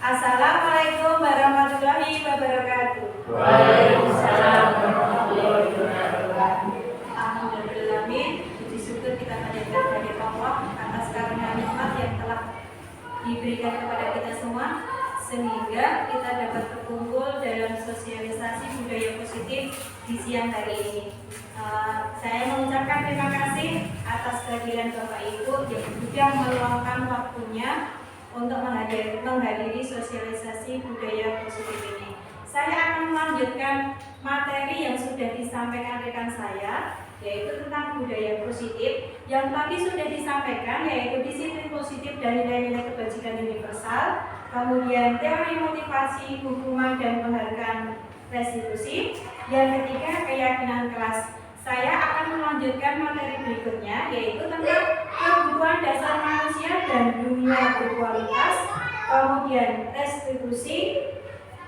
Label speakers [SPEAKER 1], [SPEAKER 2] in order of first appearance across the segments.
[SPEAKER 1] Assalamualaikum warahmatullahi wabarakatuh.
[SPEAKER 2] Waalaikumsalam warahmatullahi wabarakatuh.
[SPEAKER 1] Alhamdulillah, puji syukur kita panjatkan kepada Allah atas karunia nikmat yang telah diberikan kepada kita semua, sehingga kita dapat berkumpul dalam sosialisasi budaya positif di siang hari ini. Saya mengucapkan terima kasih atas kehadiran Bapak Ibu yang sudah meluangkan waktunya untuk menghadiri sosialisasi budaya positif ini. Saya akan melanjutkan materi yang sudah disampaikan rekan saya, yaitu tentang budaya positif. Yang tadi sudah disampaikan, yaitu disiplin positif dan nilai-nilai kebajikan universal, kemudian teori motivasi, hukuman dan penghargaan restitusi. Yang ketiga, keyakinan kelas. Saya akan melanjutkan materi berikutnya, yaitu tentang kebutuhan dasar manusia dan dunia berkualitas, kemudian restitusi,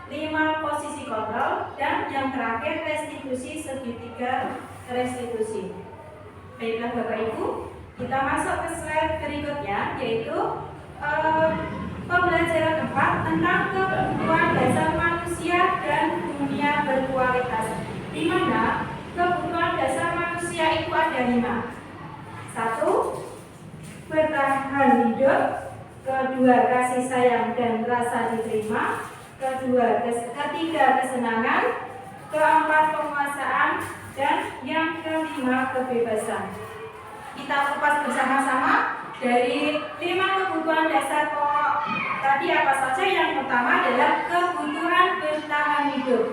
[SPEAKER 1] 5 posisi kontrol, dan yang terakhir restitusi segitiga restitusi. Baiklah Bapak Ibu, kita masuk ke slide berikutnya, yaitu pembelajaran 4 tentang kebutuhan dasar manusia dan dunia berkualitas, di mana kebutuhan dasar manusia itu ada 5. 1. Bertahan hidup. 2. Kasih sayang dan rasa diterima. 3. Kesenangan. 4. Penguasaan. Dan yang kelima, kebebasan. Kita kupas bersama-sama dari 5 kebutuhan dasar pokok tadi apa saja. Yang pertama adalah kebutuhan bertahan hidup.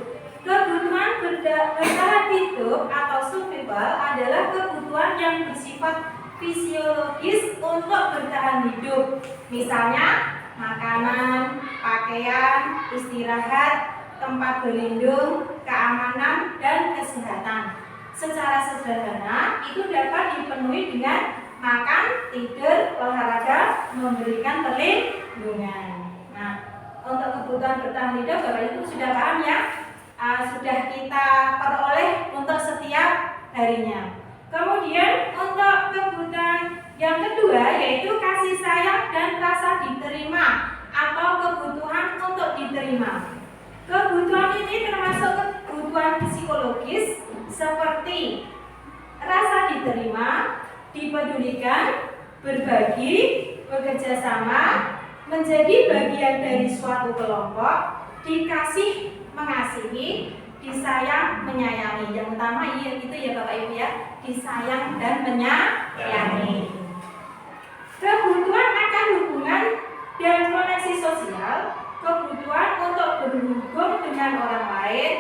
[SPEAKER 1] Kebutuhan bertahan hidup atau survival adalah kebutuhan yang bersifat fisiologis untuk bertahan hidup. Misalnya makanan, pakaian, istirahat, tempat berlindung, keamanan, dan kesehatan. Secara sederhana itu dapat dipenuhi dengan makan, tidur, olahraga, memberikan perlindungan. Nah, untuk kebutuhan bertahan hidup Bapak Ibu sudah paham ya? Sudah kita peroleh untuk setiap harinya. Kemudian untuk kebutuhan yang kedua yaitu kasih sayang dan rasa diterima atau kebutuhan untuk diterima. Kebutuhan ini termasuk kebutuhan psikologis seperti rasa diterima, dipedulikan, berbagi, bekerja sama, menjadi bagian dari suatu kelompok, dikasih, mengasihi, disayang, menyayangi. Yang utama itu ya Bapak Ibu ya, disayang dan menyayangi. Kebutuhan akan hubungan dan koneksi sosial, kebutuhan untuk berhubung dengan orang lain,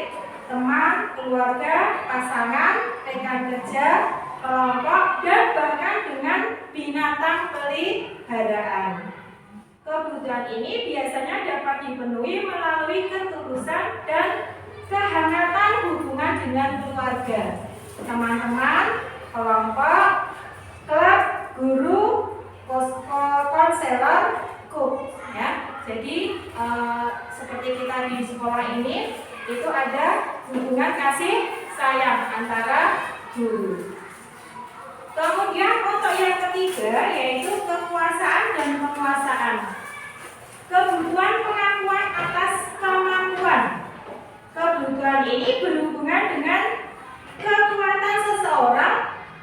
[SPEAKER 1] teman, keluarga, pasangan, rekan kerja, kelompok, dan bahkan dengan binatang peliharaan. Kebutuhan ini biasanya dapat dipenuhi melalui ketulusan dan kehangatan hubungan dengan keluarga, teman-teman, kelompok, klub, guru, konselor, coach. Ya. Jadi seperti kita di sekolah ini itu ada hubungan kasih sayang antara guru. Kemudian untuk yang ketiga yaitu kekuasaan dan penguasaan. Kebutuhan pengakuan atas kemampuan. Kebutuhan ini berhubungan dengan kekuatan seseorang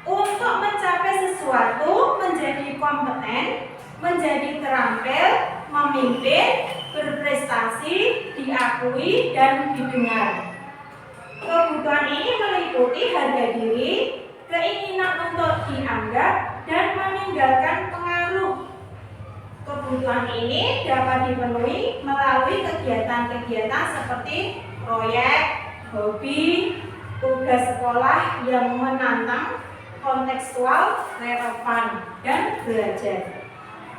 [SPEAKER 1] untuk mencapai sesuatu, menjadi kompeten, menjadi terampil, memimpin, berprestasi, diakui, dan didengar. Kebutuhan ini meliputi harga diri, keinginan untuk dianggap, dan meninggalkan pengaruh. Kebutuhan ini dapat dipenuhi melalui kegiatan-kegiatan seperti proyek, hobi, tugas sekolah yang menantang, kontekstual, relevan, dan belajar.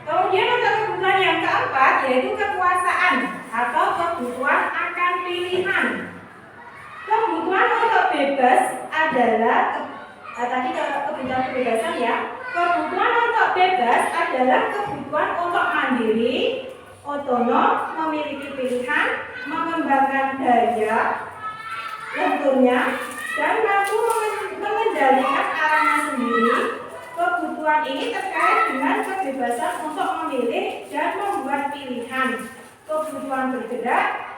[SPEAKER 1] Kemudian untuk kebutuhan yang keempat yaitu kekuasaan atau kebutuhan akan pilihan. Kebutuhan untuk bebas adalah tadi kebutuhan kebebasan ya. Kebutuhan untuk bebas adalah kebutuhan untuk mandiri, otonom, memiliki pilihan, mengembangkan daya lenturnya, dan mampu mengendalikan arahnya sendiri. Kebutuhan ini terkait dengan kebebasan untuk memilih dan membuat pilihan. kebutuhan bergerak,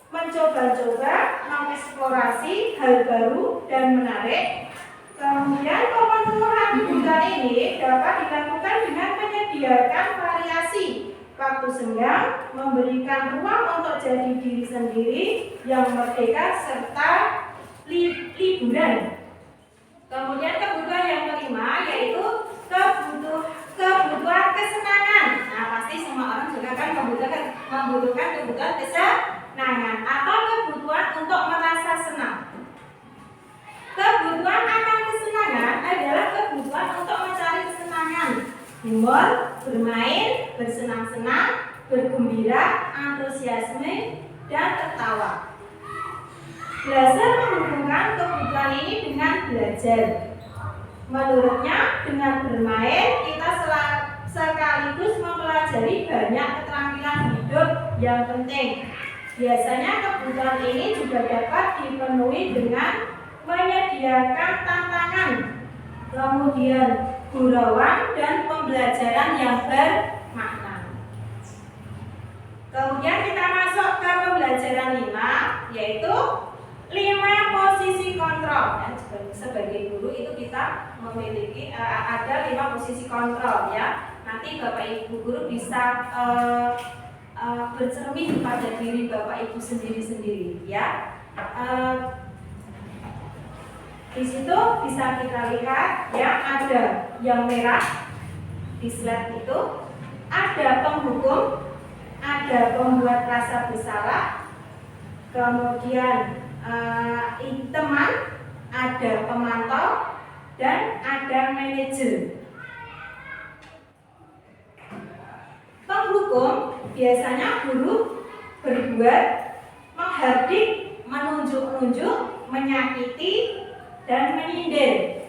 [SPEAKER 1] mencoba-coba, mengeksplorasi hal baru dan menarik. Kemudian pemenuhan kebutuhan ini dapat dilakukan dengan menyediakan variasi waktu senggang, memberikan ruang untuk jadi diri sendiri yang merdeka serta liburan. Kemudian kebutuhan yang kelima yaitu kebutuhan kesenangan. Nah, pasti semua orang juga kan membutuhkan kebutuhan kesenangan atau kebutuhan untuk merasa senang. Kebutuhan akan kesenangan adalah kebutuhan untuk mencari kesenangan, humor, bermain, bersenang-senang, bergembira, antusiasme, dan tertawa. Belajar menghubungkan kebutuhan ini dengan belajar. Menurutnya, dengan bermain kita sekaligus mempelajari banyak keterampilan hidup yang penting. Biasanya kebutuhan ini juga dapat dipenuhi dengan menyediakan tantangan, kemudian gurauan dan pembelajaran yang bermakna. Kemudian kita masuk ke pembelajaran 5, yaitu 5 posisi kontrol. Ya, sebagai guru itu kita memiliki ada 5 posisi kontrol ya. Nanti Bapak Ibu guru bisa bercermin pada diri Bapak Ibu sendiri-sendiri ya. Di situ bisa kita lihat ya, ada yang merah di slide itu, ada penghukum, ada pembuat rasa bersalah, kemudian teman, ada pemantau, dan ada manajer. Penghukum biasanya guru berbuat, menghardik, menunjuk-nunjuk, menyakiti, dan menyindir.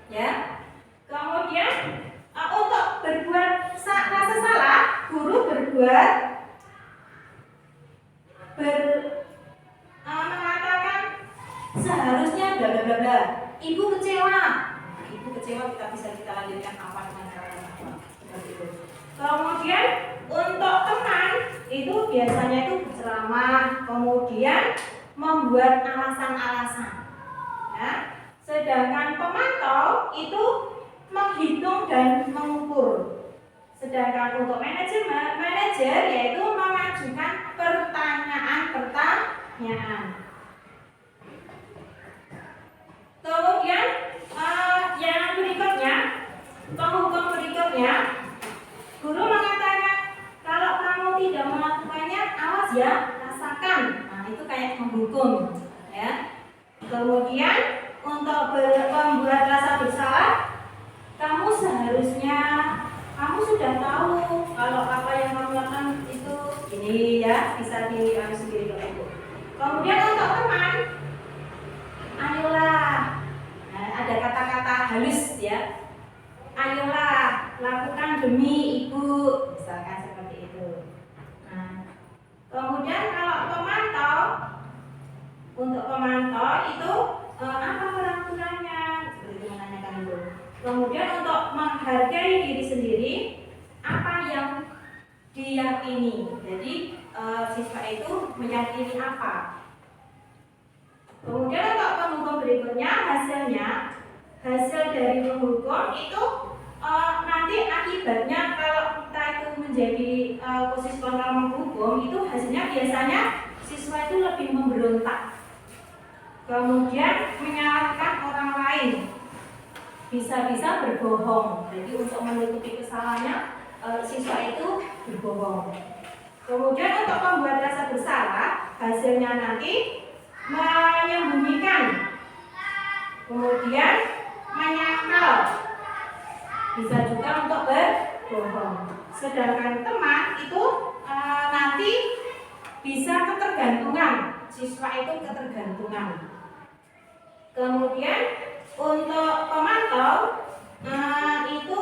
[SPEAKER 1] Ya. Kemudian untuk berbuat rasa salah, guru berbuat mengatakan seharusnya bla bla bla bla. Ibu kecewa. Ibu kecewa kita lanjutkan apa dengan kata apa. Seperti itu. Kemudian untuk teman itu biasanya itu berceramah, kemudian membuat alasan-alasan. Ya. Sedangkan pemantau itu menghitung dan mengukur. Sedangkan untuk manajer yaitu mengajukan pertanyaan. Kemudian yang berikutnya, penghukum berikutnya, guru mengatakan kalau kamu tidak melakukannya, awas ya, rasakan. Nah, itu kayak menghukum, ya. Kemudian untuk membuat rasa bersalah, kamu sudah tahu kalau apa yang kamu lakukan itu ini ya, bisa diambil sendiri Bapak Ibu. Kemudian untuk teman, ayolah, nah, ada kata-kata halus ya, ayolah lakukan demi ibu, misalkan seperti itu. Nah, kemudian kalau pemantau, untuk pemantau itu apa peraturannya, seperti itu menanyakan itu. Kemudian untuk menghargai diri sendiri, apa yang diyakini. Jadi siswa itu meyakini apa. Kemudian untuk penghukum berikutnya, hasil dari penghukum itu nanti akibatnya kalau kita itu menjadi posisi kontrol menghukum, itu hasilnya biasanya siswa itu lebih memberontak, kemudian menyalahkan orang lain, bisa-bisa berbohong. Jadi untuk menutupi kesalahannya, siswa itu berbohong. Kemudian untuk membuat rasa bersalah, hasilnya nanti menyembunyikan, kemudian menyangkal, bisa juga untuk berbohong. Sedangkan teman itu nanti bisa ketergantungan, siswa itu ketergantungan. Kemudian untuk pemantau itu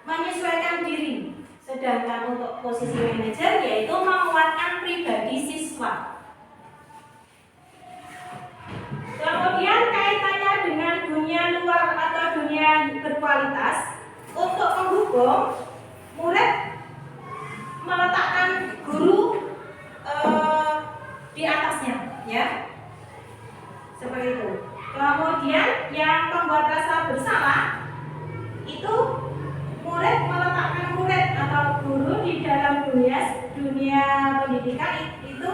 [SPEAKER 1] menyesuaikan diri. Sedangkan untuk posisi manajer yaitu menguatkan pribadi siswa. Kemudian kaitannya dengan dunia luar atau dunia berkualitas, untuk menghukum, murid meletakkan dunia pendidikan itu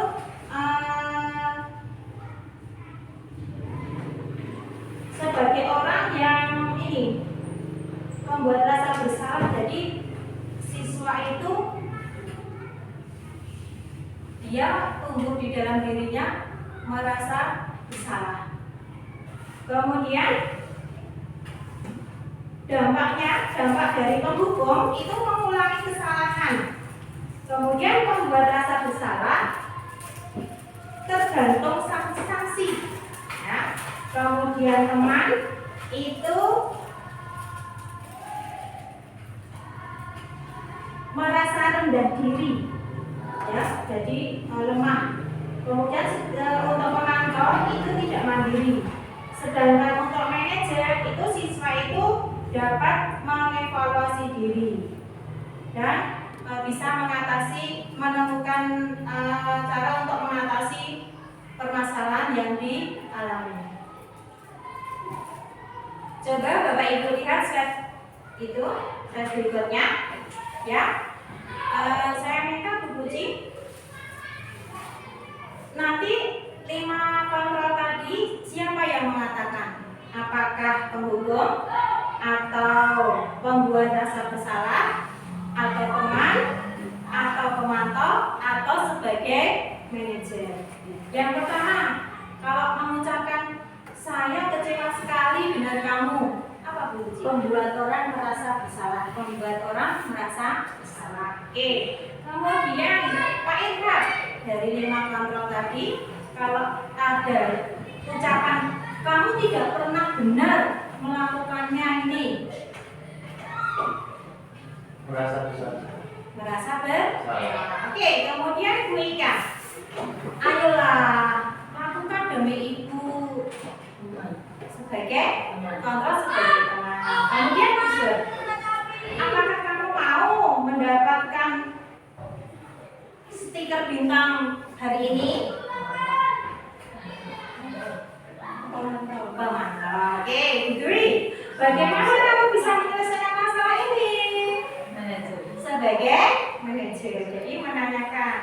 [SPEAKER 1] sebagai orang yang ini membuat rasa bersalah. Jadi siswa itu dia tumbuh di dalam dirinya merasa bersalah. Kemudian dampak dari penghukum itu mengulangi kesalahan. Kemudian membuat rasa bersalah tergantung sanksi. Ya. Kemudian teman itu merasa rendah diri, ya, jadi lemah. Kemudian untuk pemantau itu tidak mandiri. Sedangkan untuk manajer itu siswa itu dapat mengevaluasi diri dan bisa menemukan cara untuk mengatasi permasalahan yang dialami. Coba Bapak Ibu lihat slide berikutnya, ya. Saya minta Bu Puji nanti 5 kontrol tadi siapa yang mengatakan? Apakah penghukum atau pembuat rasa bersalah, atau teman, atau pemantau, atau sebagai manajer? Yang pertama, kalau mengucapkan saya kecewa sekali dengan kamu, apa Bu? Membuat orang merasa bersalah. Membuat orang merasa bersalah. Oke. Kemudian Pak Irha, dari 5 kontrol tadi, kalau ada ucapan kamu tidak pernah benar melakukannya ini,
[SPEAKER 2] Merasa bersalah.
[SPEAKER 1] merasa bersalah. Oke, kemudian Bu Ika, ayolah lakukan demi ibu sebagai kontrol sebagai teman. Kemudian Gisel, apakah kamu mau mendapatkan stiker bintang hari ini? Pemantau. Oke, Duri, bagaimana kamu bisa menyelesaikan masalah ini? Sebagai manajer. Jadi menanyakan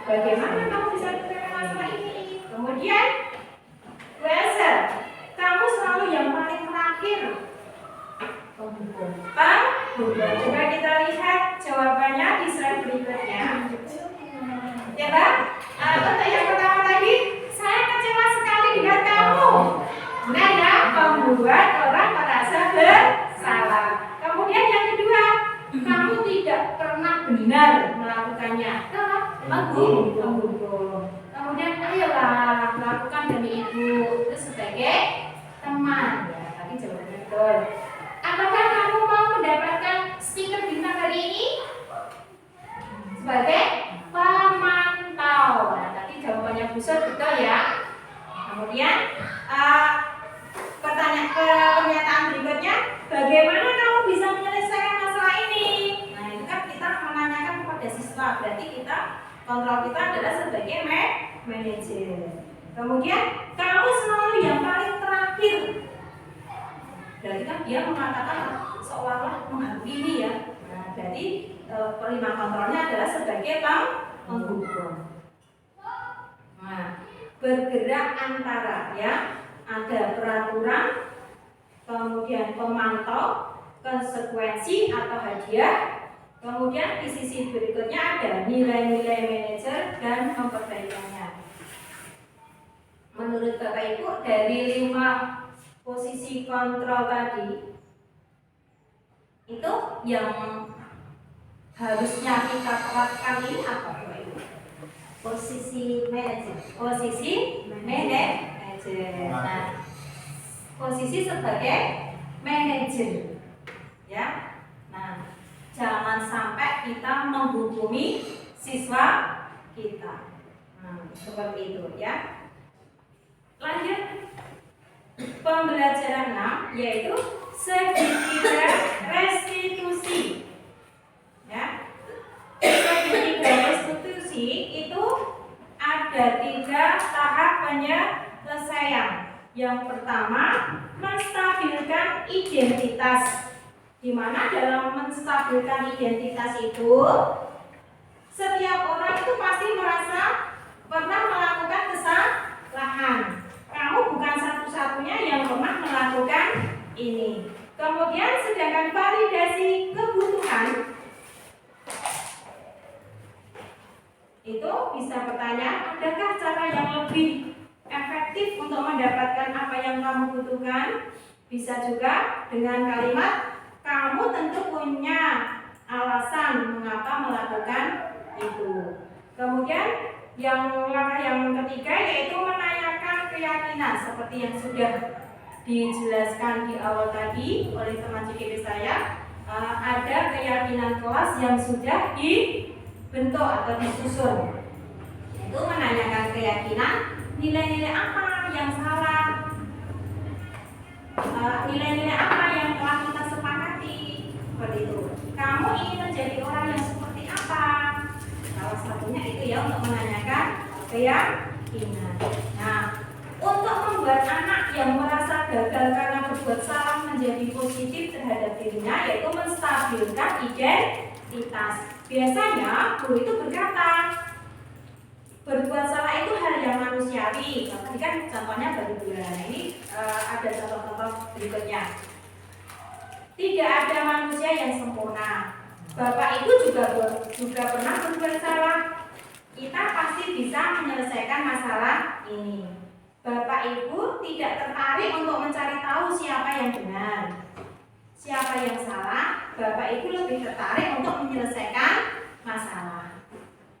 [SPEAKER 1] bagaimana kamu bisa menyelesaikan masalah ini. Kemudian Welser, kamu selalu yang paling terakhir. Penghukum. Coba kita lihat jawabannya di slide berikutnya. Ya Pak, untuk yang pertama tadi, saya kecewa sekali dengan kamu. Benar ya, membuat orang merasa bersalah. Kemudian yang kedua, kamu tidak pernah benar melakukannya. Penghukum. Kemudian ayolah lakukan demi ibu itu sebagai teman. Ya, tadi jawabannya betul. Apakah kamu mau mendapatkan stiker bintang hari ini? Sebagai pemantau. Nah, tadi jawabannya Busur betul ya. Kemudian pernyataan berikutnya, bagaimana kamu bisa menyelesaikan masalah ini? Nah, itu kan kita menanyakan kepada siswa, berarti kontrol kita adalah sebagai manajer. Kemudian kamu selalu yang paling terakhir. Berarti kan dia mengatakan seolah-olah menghakimi ya. Nah, berarti 5 kontrolnya adalah sebagai penghukum. Nah, bergerak antara ya, ada peraturan, kemudian pemantau, konsekuensi atau hadiah, kemudian di sisi berikutnya ada nilai-nilai manajer dan memperbaikannya. Menurut Bapak Ibu, dari 5 posisi kontrol tadi itu yang harusnya kita terapkan ini apa Bapak Ibu? Posisi manajer. Nah, posisi sebagai manajer, ya. Nah, jangan sampai kita menghukumi siswa kita. Nah, seperti itu, ya. Lanjut pembelajaran 6, yaitu segitiga restitusi. Ya, segitiga restitusi itu ada 3 tahap penyelesaian. Yang pertama, menstabilkan identitas. Di mana dalam menstabilkan identitas itu, setiap
[SPEAKER 3] pasti merasa pernah melakukan kesalahan. Kamu bukan satu-satunya yang pernah melakukan ini. Kemudian sedangkan validasi kebutuhan itu bisa bertanya, adakah cara yang lebih efektif untuk mendapatkan apa yang kamu butuhkan? Bisa juga dengan kalimat, kamu tentu punya alasan mengapa melakukan itu. Kemudian langkah yang ketiga yaitu menanyakan keyakinan seperti yang sudah dijelaskan di awal tadi oleh teman CGP saya. Ada keyakinan kelas yang sudah dibentuk atau disusun. Itu menanyakan keyakinan, nilai-nilai apa yang salah, nilai-nilai apa yang telah kita sepakati, seperti itu. Kamu ingin menjadi orang yang seperti apa? Salah satunya itu ya, untuk menanyakan keyakinan. Nah, untuk membuat anak yang merasa gagal karena berbuat salah menjadi positif terhadap dirinya, yaitu menstabilkan identitas. Biasanya guru itu berkata, berbuat salah itu hal yang manusiawi. Tadi kan contohnya baru bulan. Ini ada contoh-contoh berikutnya. Tidak ada manusia yang sempurna. Bapak itu juga pernah berbuat salah. Kita pasti bisa menyelesaikan masalah ini. Bapak Ibu tidak tertarik untuk mencari tahu siapa yang benar, siapa yang salah. Bapak Ibu lebih tertarik untuk menyelesaikan masalah.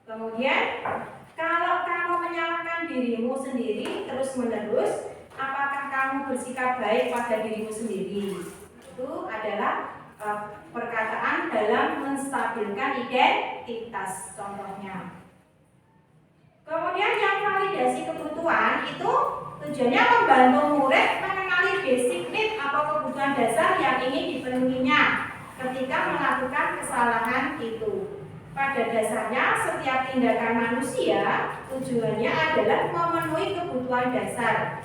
[SPEAKER 3] Kemudian, kalau kamu menyalahkan dirimu sendiri terus-menerus, apakah kamu bersikap baik pada dirimu sendiri? Itu adalah perkataan dalam menstabilkan identitas, contohnya. Kemudian yang validasi kebutuhan itu tujuannya membantu murid mengenali basic need atau kebutuhan dasar yang ingin dipenuhinya ketika melakukan kesalahan itu. Pada dasarnya setiap tindakan manusia tujuannya adalah memenuhi kebutuhan dasar.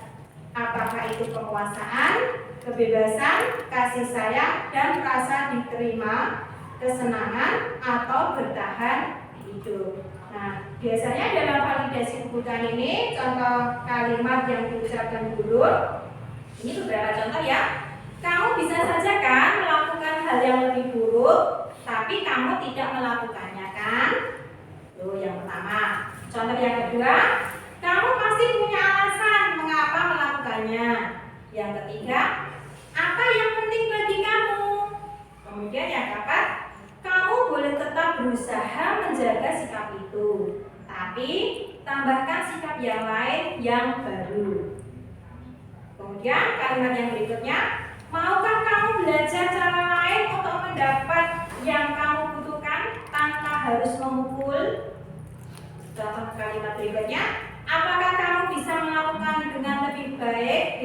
[SPEAKER 3] Apakah itu kekuasaan, kebebasan, kasih sayang, dan rasa diterima, kesenangan, atau bertahan hidup. Nah, biasanya dalam validasi kebutuhan ini, contoh kalimat yang diucapkan guru, ini beberapa contoh ya. Kamu bisa saja kan melakukan hal yang lebih buruk, tapi kamu tidak melakukannya kan? Itu yang pertama. Contoh yang kedua, kamu pasti punya alasan mengapa melakukannya. Yang ketiga, apa yang penting bagi kamu? Kemudian yang keempat, kamu boleh tetap berusaha menjaga sikap itu, tapi tambahkan sikap yang lain yang baru. Kemudian kalimat yang berikutnya, maukah kamu belajar cara lain untuk mendapat yang kamu butuhkan tanpa harus memukul? Contoh kalimat berikutnya, apakah kamu bisa melakukan dengan lebih baik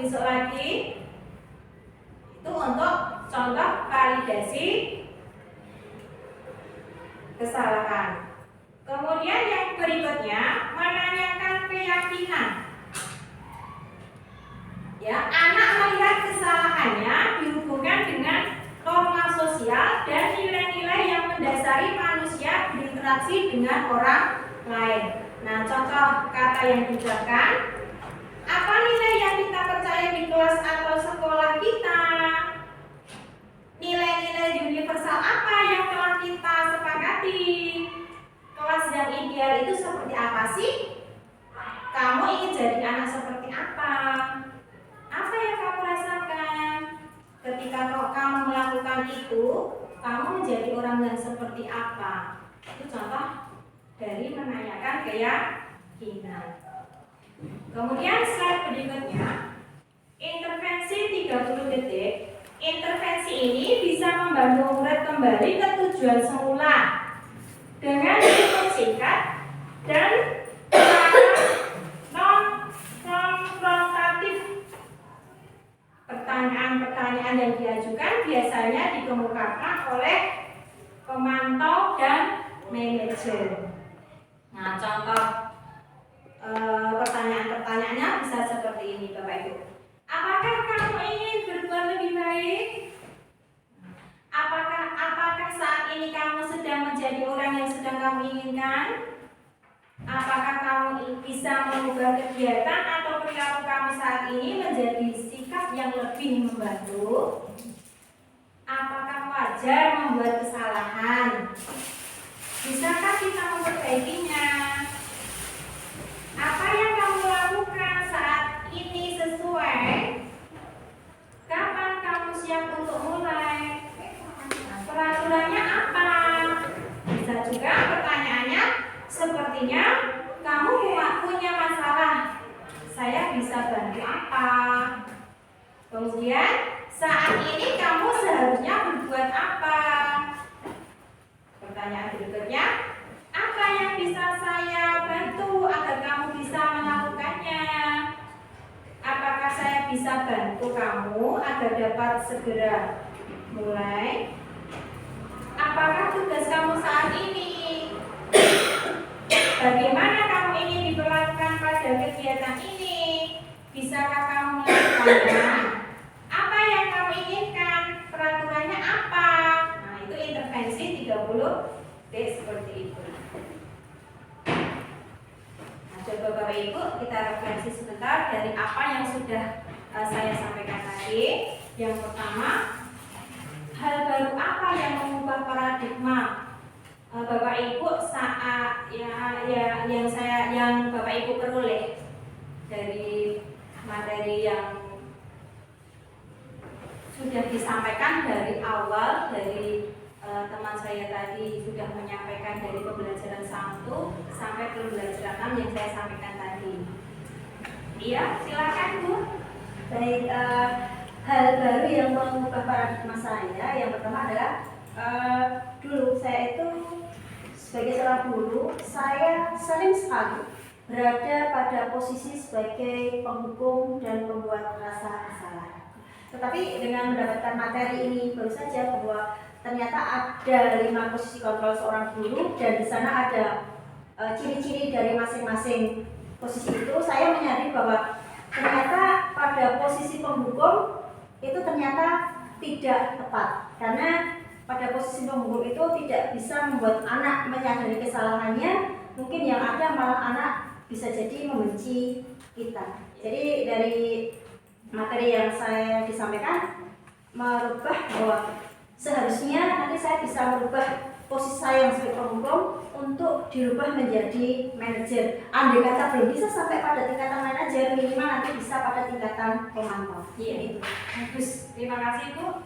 [SPEAKER 3] besok lagi? Itu untuk contoh validasi kesalahan. Kemudian yang berikutnya, menanyakan keyakinan. Ya, anak melihat kesalahannya dihubungkan dengan norma sosial dan nilai-nilai yang mendasari manusia berinteraksi dengan orang lain. Nah, contoh kata yang diucapkan, apa nilai yang kita percaya di kelas atau sekolah kita? Nilai-nilai universal apa yang telah kita sepakati? Kelas yang ideal itu seperti apa sih? Kamu ingin jadi anak seperti apa? Apa yang kamu rasakan? Ketika kamu melakukan itu, kamu menjadi orang yang seperti apa? Itu contoh dari menanyakan keyakinan. Kemudian slide berikutnya, intervensi 30 detik. Intervensi ini bisa membantu murid kembali ke tujuan semula dengan cukup singkat dan non-konfrontatif. Pertanyaan-pertanyaan yang diajukan biasanya dikemukakan oleh pemantau dan manajer. Nah, contoh pertanyaan-pertanyaannya bisa seperti ini, Bapak Ibu. Apakah kamu ingin berbuat lebih baik? Apa Apakah saat ini kamu sedang menjadi orang yang sedang kamu inginkan? Apakah kamu bisa mengubah kegiatan atau perilaku kamu saat ini menjadi sikap yang lebih membantu? Apakah wajar membuat kesalahan? Bisakah kita memperbaikinya? Apa yang kamu lakukan saat ini sesuai? Kapan kamu siap untuk mulai? Peraturannya apa? Bisa juga pertanyaannya, sepertinya kamu punya masalah. Saya bisa bantu apa? Kemudian, saat ini kamu seharusnya berbuat apa? Pertanyaan berikutnya, apa yang bisa saya bantu agar kamu bisa melakukannya? Apakah saya bisa bantu kamu agar dapat segera mulai? Apakah tugas kamu saat ini? Bagaimana kamu ingin diperlakukan pada kegiatan ini? Bisakah kamu melakukannya? Apa yang kamu inginkan? Peraturannya apa? Nah, itu intervensi 30D seperti itu. Nah, coba Bapak Ibu kita refleksi sebentar dari apa yang sudah saya sampaikan tadi. Yang pertama, hal baru apa yang mengubah paradigma Bapak Ibu saat yang Bapak Ibu peroleh dari materi yang sudah disampaikan dari awal, dari teman saya tadi sudah menyampaikan dari pembelajaran 1 sampai pembelajaran 6 yang saya sampaikan tadi. Iya, silakan Bu.
[SPEAKER 4] Baik, hal baru yang mengubah paradigma saya yang pertama adalah dulu saya itu sebagai seorang guru, saya sering sekali berada pada posisi sebagai penghukum dan pembuat rasa bersalah. Tetapi dengan mendapatkan materi ini baru saja bahwa ternyata ada 5 posisi kontrol seorang guru dan di sana ada ciri-ciri dari masing-masing posisi itu. Saya menyadari bahwa ternyata pada posisi penghukum itu ternyata tidak tepat, karena pada posisi penghukum itu tidak bisa membuat anak menyadari kesalahannya. Mungkin yang ada malah anak bisa jadi membenci kita. Jadi dari materi yang saya disampaikan merubah bahwa seharusnya nanti saya bisa merubah posisi saya yang sebagai penghukum untuk dirubah menjadi manajer. Andai kata belum bisa sampai pada tingkatan manajer, minimal nanti bisa pada tingkatan pemantau.
[SPEAKER 3] Iya, bagus. Terima kasih Bu.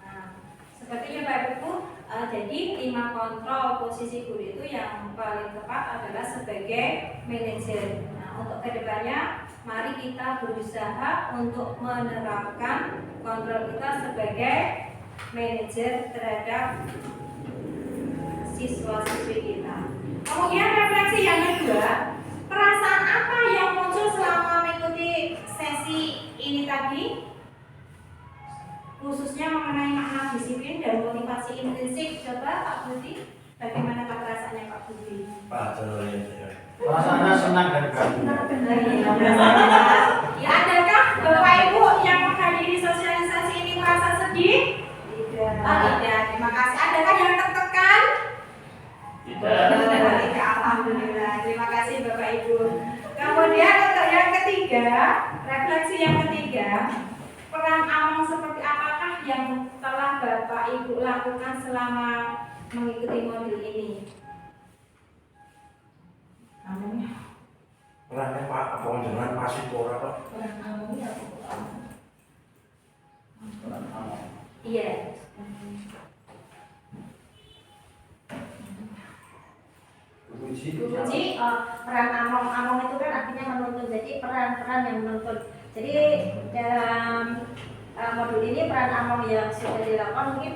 [SPEAKER 3] Nah, sepertinya Bapak Ibu, jadi 5 kontrol posisi guru itu yang paling tepat adalah sebagai manajer. Nah, untuk kedepannya, mari kita berusaha untuk menerapkan kontrol kita sebagai manajer terhadap siswa-siswi kita. Kemudian refleksi yang kedua, perasaan apa yang muncul selama mengikuti sesi ini tadi? Khususnya mengenai makna disiplin dan motivasi intrinsik. Coba Pak Budi, bagaimana perasaannya Pak Budi?
[SPEAKER 2] Pak perasaannya senang dan bangga.
[SPEAKER 3] Ya, adakah Bapak Ibu yang menghadiri sosialisasi ini merasa sedih?
[SPEAKER 4] Tidak.
[SPEAKER 3] Tidak. Terima kasih. Adakah yang tertekan? Tidak. Alhamdulillah. Terima kasih Bapak Ibu. Kemudian untuk yang ketiga, refleksi yang ketiga, peran Among seperti apakah yang telah Bapak Ibu lakukan selama mengikuti modul ini?
[SPEAKER 2] Perannya Pak, apa jangan pasif ora Pak?
[SPEAKER 3] Iya.
[SPEAKER 4] Jadi peran Among itu kan artinya menuntun, jadi peran-peran yang menuntun. Jadi dalam modul ini peran Among yang sudah dilakukan mungkin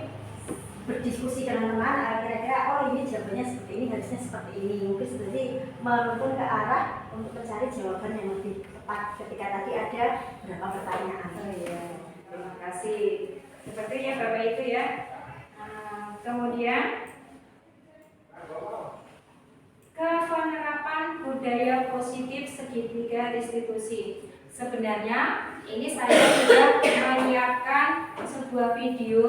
[SPEAKER 4] berdiskusi dengan teman, kira-kira oh ini jawabannya seperti ini, harusnya seperti ini. Mungkin seperti menuntun ke arah untuk mencari jawaban yang lebih tepat ketika tadi ada beberapa pertanyaan.
[SPEAKER 3] Oh iya, terima kasih. Sepertinya Bapak itu ya. Kemudian ke penerapan budaya positif segitiga restitusi. Sebenarnya ini saya sudah menyiapkan sebuah video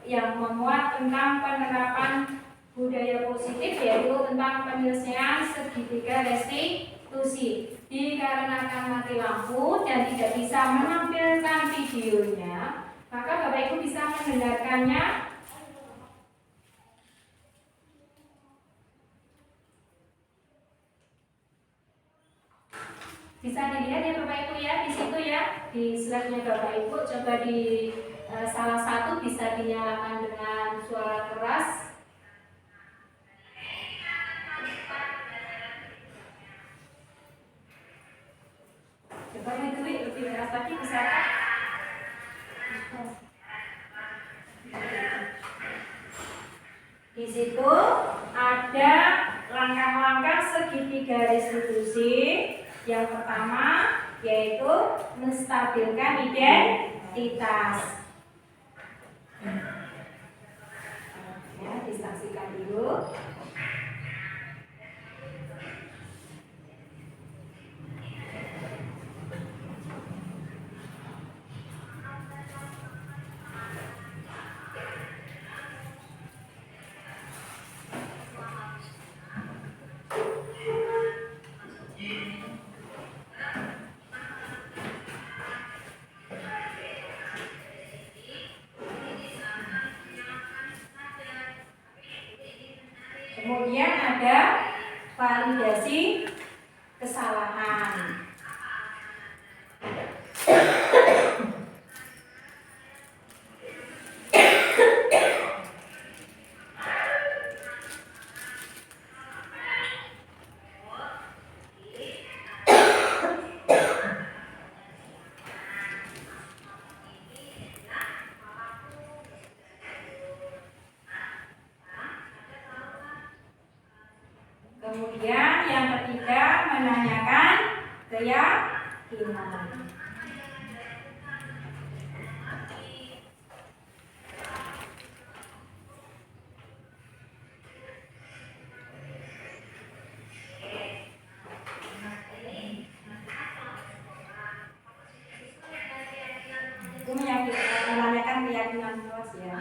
[SPEAKER 3] yang memuat tentang penerapan budaya positif, yaitu tentang penyelesaian segitiga restitusi. Dikarenakan mati lampu dan tidak bisa menampilkan videonya, maka Bapak Ibu bisa mendengarkannya. Bisa dilihat ya Bapak Ibu ya, di situ ya, di slide-nya Bapak Ibu. Coba di salah satu bisa dinyalakan dengan suara keras. Coba lebih keras lagi, bisa Kak? Di situ ada langkah-langkah segitiga restitusi. Yang pertama yaitu menstabilkan identitas. Ya, disaksikan dulu. Kemudian ada validasi kesalahan. Kemudian yang ketiga menanyakan keyakinan. Itu menanyakan keyakinan terus ya.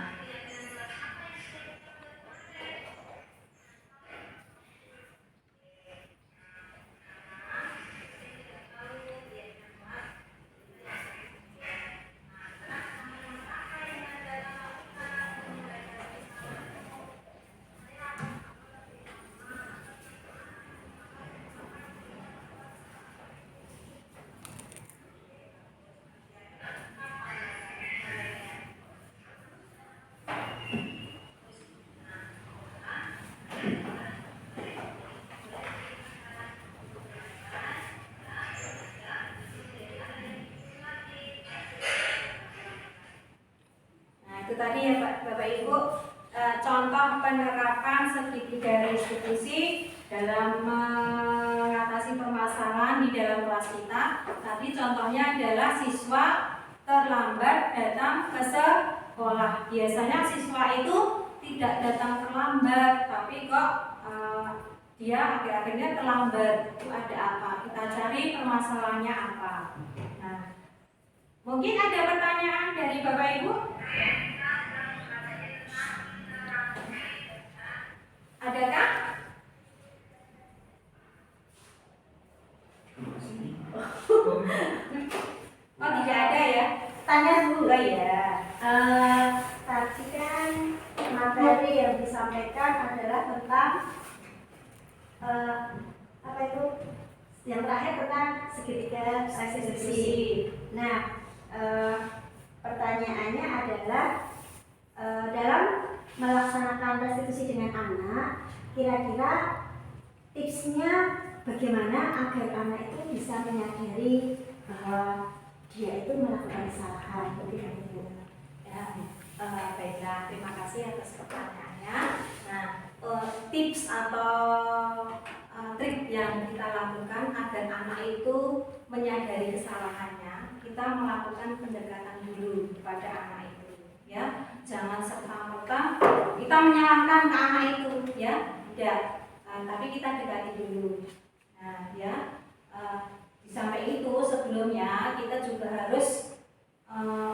[SPEAKER 3] Itu tadi ya Bapak Ibu, contoh penerapan segitiga restitusi dalam mengatasi permasalahan di dalam kelas kita. Tadi contohnya adalah siswa terlambat datang ke sekolah. Biasanya siswa itu tidak datang terlambat, tapi kok dia akhir-akhirnya terlambat. Itu ada apa? Kita cari permasalahannya apa. Nah, mungkin ada pertanyaan dari Bapak Ibu? Adakah? Oh, tidak ada ya?
[SPEAKER 4] Tanya dulu.
[SPEAKER 3] Oh ya.
[SPEAKER 4] Tadi kan materi yang disampaikan adalah tentang apa itu? Yang terakhir tentang segitiga restitusi. Nah, pertanyaannya adalah dalam melaksanakan restitusi dengan anak, kira-kira tipsnya bagaimana agar anak itu bisa menyadari bahwa dia itu melakukan kesalahan. Begitu.
[SPEAKER 3] Ya, baiklah, terima kasih atas pertanyaannya. Nah, tips atau trik yang kita lakukan agar anak itu menyadari kesalahannya, kita melakukan pendekatan dulu kepada anak itu, ya. Jangan serta-merta kita menyalahkan ke anak itu, ya, tidak. Tapi kita dekati dulu. Nah, ya, di samping itu sebelumnya kita juga harus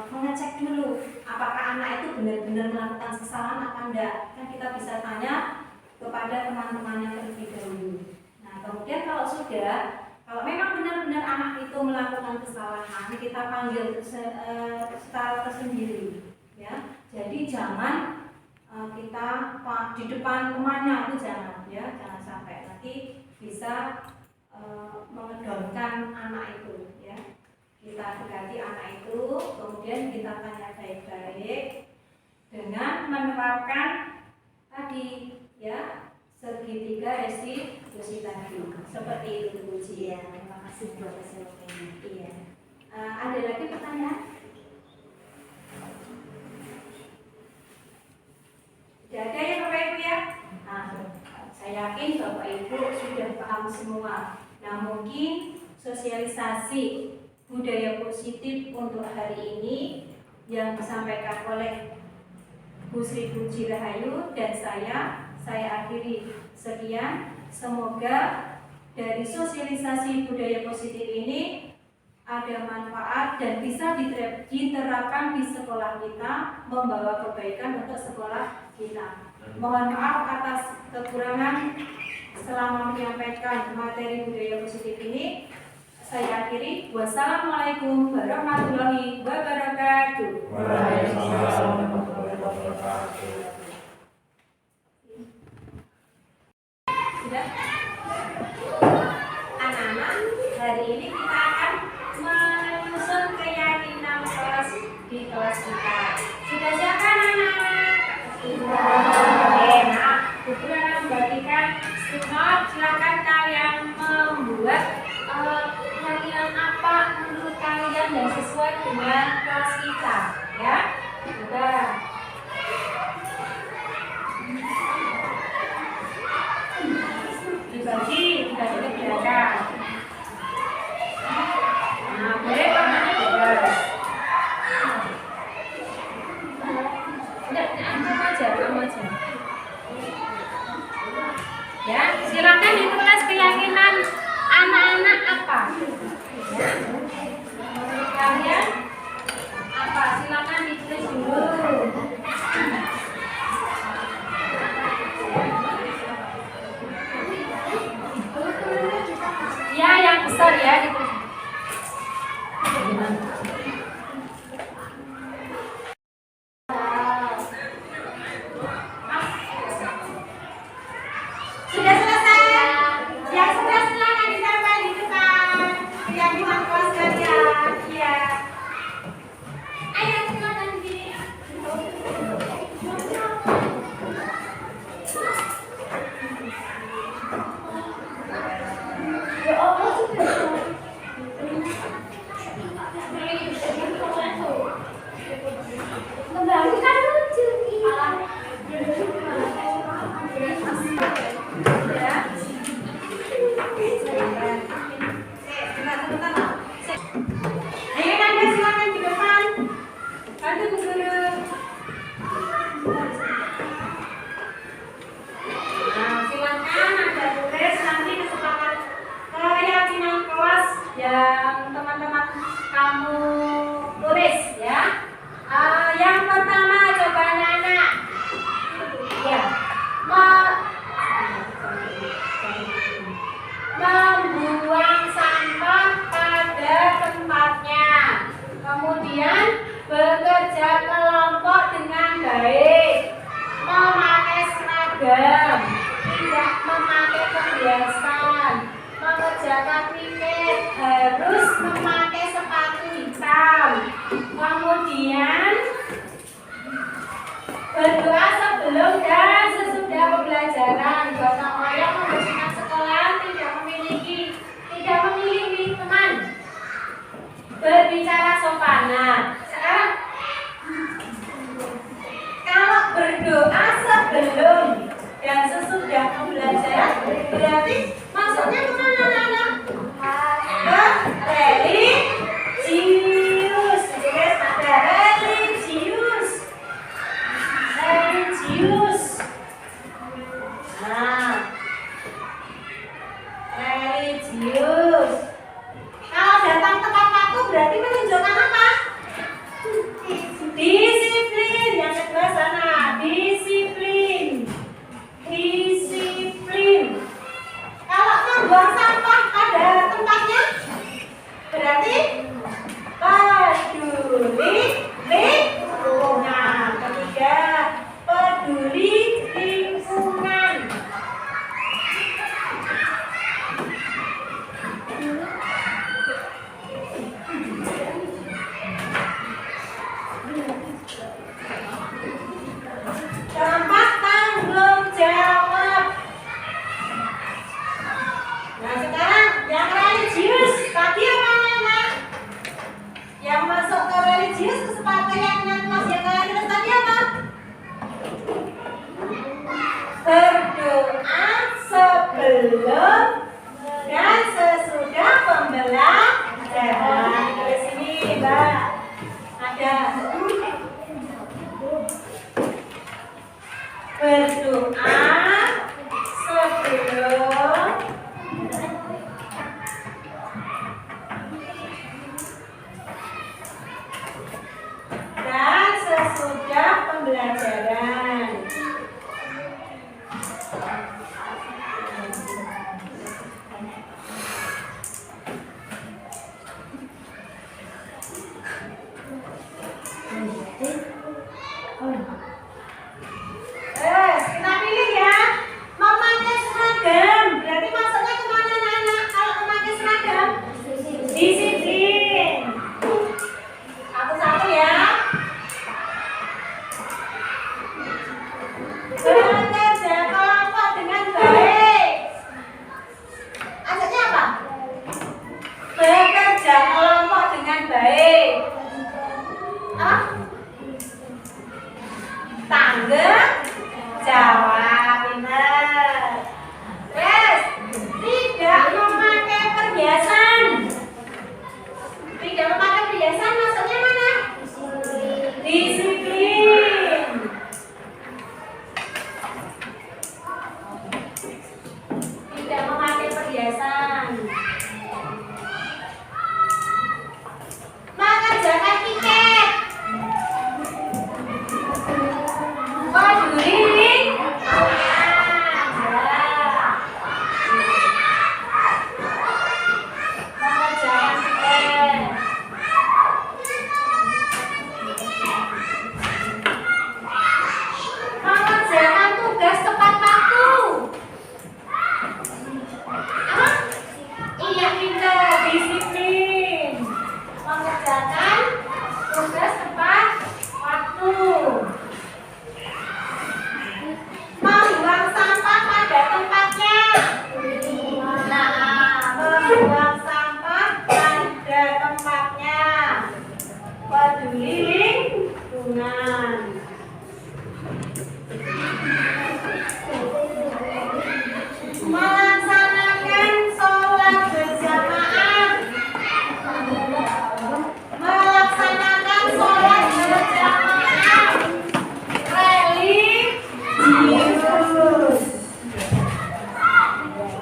[SPEAKER 1] mengecek dulu apakah anak itu benar-benar melakukan kesalahan apa enggak. Kan kita bisa tanya kepada teman-temannya terlebih dahulu. Nah, kemudian kalau memang benar-benar anak itu melakukan kesalahan, kita panggil secara tersendiri, ya. Jadi jangan kita di depan temannya itu jangan, ya, jangan sampai nanti bisa mengedonkan anak itu, ya. Kita dekati anak itu, kemudian kita tanya baik-baik dengan menerapkan tadi, ya, segitiga restitusi tadi. Seperti itu Bu Ji, ya. Terima kasih buat kesempatannya. Iya. Ada lagi pertanyaan? Tidak ada ya Bapak Ibu ya? Nah, saya yakin Bapak Ibu sudah paham semua. Nah, mungkin sosialisasi budaya positif untuk hari ini yang disampaikan oleh Bu Sri Puji Rahayu dan saya akhiri sekian. Semoga dari sosialisasi budaya positif ini ada manfaat dan bisa diterapkan di sekolah kita, membawa kebaikan untuk sekolah kita. Mohon maaf atas kekurangan selama menyampaikan materi budaya positif ini. Saya akhiri. Wassalamualaikum warahmatullahi wabarakatuh.
[SPEAKER 2] Waalaikumsalam warahmatullahi wabarakatuh.
[SPEAKER 1] Sudah? Anak-anak, hari ini kita akan menyusun keyakinan kelas di kelas kita. Sudah siap kan anak? Sudah. Nah, Bu Guru akan membagikan stiker. Silakan kalian membuat keyakinan apa menurut kalian dan sesuai dengan kelas kita, ya. Sudah. Dibagi kegiatan. Nah, boleh warnanya bebas. Enggak, kamu aja. Ya, silakan ditulis keyakinan anak-anak apa? Ya. Menurut kalian apa? Silakan ditulis dulu. Ya, yang besar ya gitu. Sudah selesai. Yang sudah silakan ditempel di depan. Keyakinan kelas kalian. Iya. Ayo silakan di sini. Ya Allah sudah. Kembali kan lucu. Ayo Nanda silakan di depan. Bantu Bu Guru. Nah, silakan Anda tulis nanti kesepakatan keyakinan kelas yang teman-teman kamu tulis ya. Yang pertama coba anak-anak. Ya. Membuang sampah pada tempatnya. Kemudian bekerja kelompok dengan baik. Memakai seragam. Tidak memakai perhiasan. Mengerjakan pikir. Harus memakai sepatu hitam. Kemudian berdoa sebelum dan sesudah pembelajaran. Gotong royong membersihkan sekolah, tidak memilih teman. Berbicara sopan. Nah, sekarang kalau berdoa sebelum dan sesudah pembelajaran berarti maksudnya kemana anak-anak? Religius. Ada religius. Nah, religius. Kalau datang tepat waktu berarti menunjukkan apa?
[SPEAKER 4] sebelum dan sesudah pembelajaran. Di sini, Mbak. Ada berdoa sebelum dan sesudah pembelajaran. Kita pilih ya. Memakai seragam. Berarti maksudnya kemana anak-anak kalau memakai seragam? Disiplin. Satu-satu ya. Bekerja kelompok dengan baik. Ajaknya apa? Bekerja kelompok dengan baik. Apa? Tanggung jawab, benar. Yes, tidak memakai perhiasan. Tidak memakai perhiasan maksudnya mana? Disiplin. Tidak memakai perhiasan. Mengerjakan tiket. Peduli mengerjakan tugas tepat waktu. Apa? Iya, pintar, disiplin. Mengerjakan tugas tepat waktu. Membuang sampah pada tempatnya. Nah, membuang sampah pada tempatnya. Peduli lingkungan. Melaksanakan sholat berjamaah. Melaksanakan sholat berjamaah. Religius.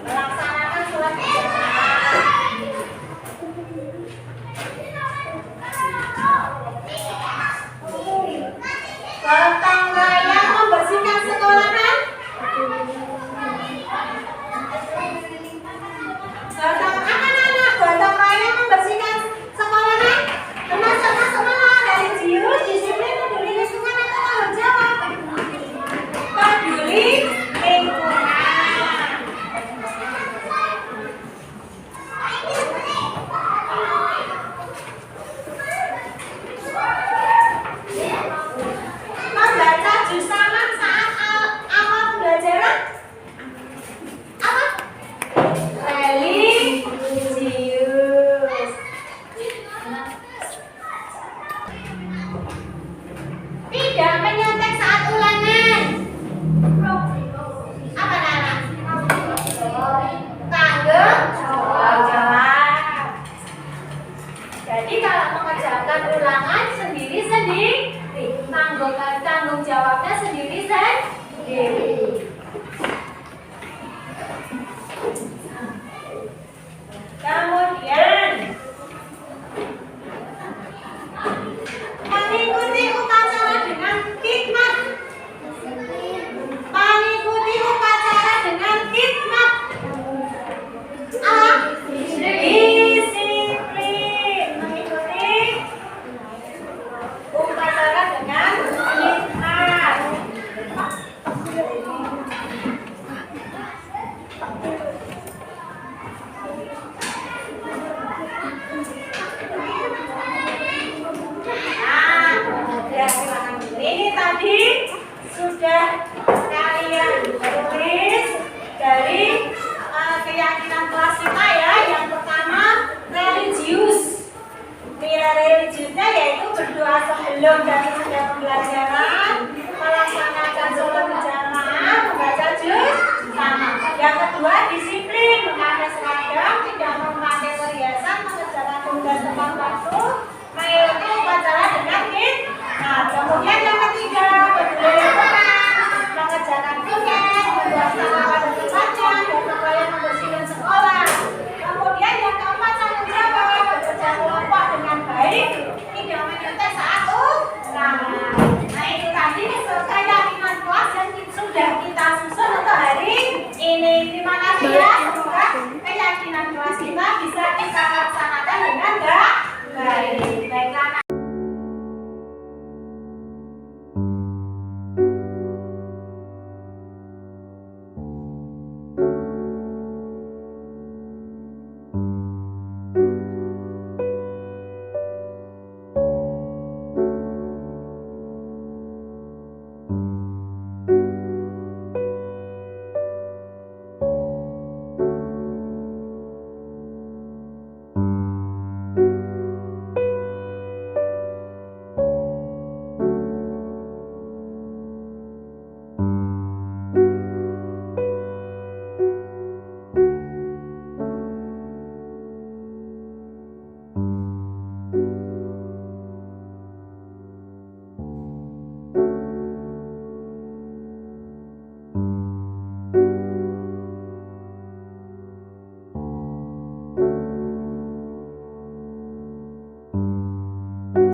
[SPEAKER 4] Melaksanakan sholat berjamaah. Gotong royong membersihkan sekolahan. Anak-anak gotong royong membersihkan sekolahan. Termasuk mana? Religius, disiplin, peduli lingkungan atau tanggung jawab? Peduli lingkungan. Membaca juz salam saat awal pembelajaran. Apa? Religius. Tidak menyontek saat ulangan. Apa Nana? Tanggung jawab. Jadi kalau mengerjakan ulangan sendiri-sendiri, tanggung jawabnya sendiri-sendiri. Kemudian mengikuti upacara dengan hikmat. Mengikuti upacara dengan hikmat. Disiplin. Mengikuti upacara dengan hikmat. Ini tadi sudah kalian tulis dari keyakinan kelas kita ya. Yang pertama religius. Nilai religiusnya yaitu berdoa sebelum dan sesudah pembelajaran, melaksanakan sholat berjamaah, membaca juz sama. Yang kedua disiplin.
[SPEAKER 3] ya, semoga keyakinan kelas kita bisa kita laksanakan dengan baik. Baiklah